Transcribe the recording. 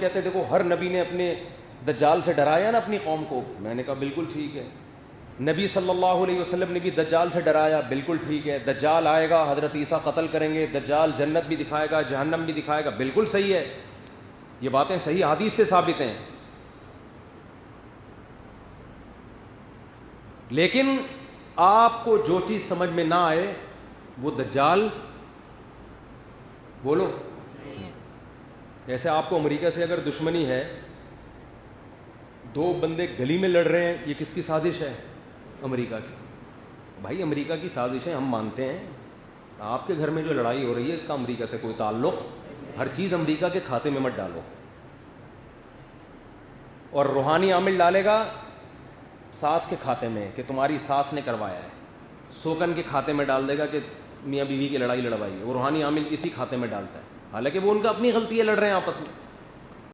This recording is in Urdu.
کہتے دیکھو ہر نبی نے اپنے دجال سے ڈرایا نا اپنی قوم کو. میں نے کہا بالکل ٹھیک ہے. نبی صلی اللہ علیہ وسلم نے بھی دجال سے ڈرایا, بالکل ٹھیک ہے. دجال آئے گا, حضرت عیسیٰ قتل کریں گے, دجال جنت بھی دکھائے گا, جہنم بھی دکھائے گا, بالکل صحیح ہے. یہ باتیں صحیح حدیث سے ثابت ہیں. لیکن آپ کو جو چیز سمجھ میں نہ آئے وہ دجال بولو. جیسے آپ کو امریکہ سے اگر دشمنی ہے, دو بندے گلی میں لڑ رہے ہیں, یہ کس کی سازش ہے؟ امریکہ کی. بھائی امریکہ کی سازشیں ہم مانتے ہیں. آپ کے گھر میں جو لڑائی ہو رہی ہے اس کا امریکہ سے کوئی تعلق. ہر چیز امریکہ کے کھاتے میں مت ڈالو. اور روحانی عامل ڈالے گا ساس کے کھاتے میں کہ تمہاری ساس نے کروایا ہے, سوکن کے کھاتے میں ڈال دے گا کہ میاں بیوی کی لڑائی لڑوائی ہے. وہ روحانی عامل اسی کھاتے میں ڈالتا ہے, حالانکہ وہ ان کا اپنی غلطی ہے, لڑ رہے ہیں آپس میں.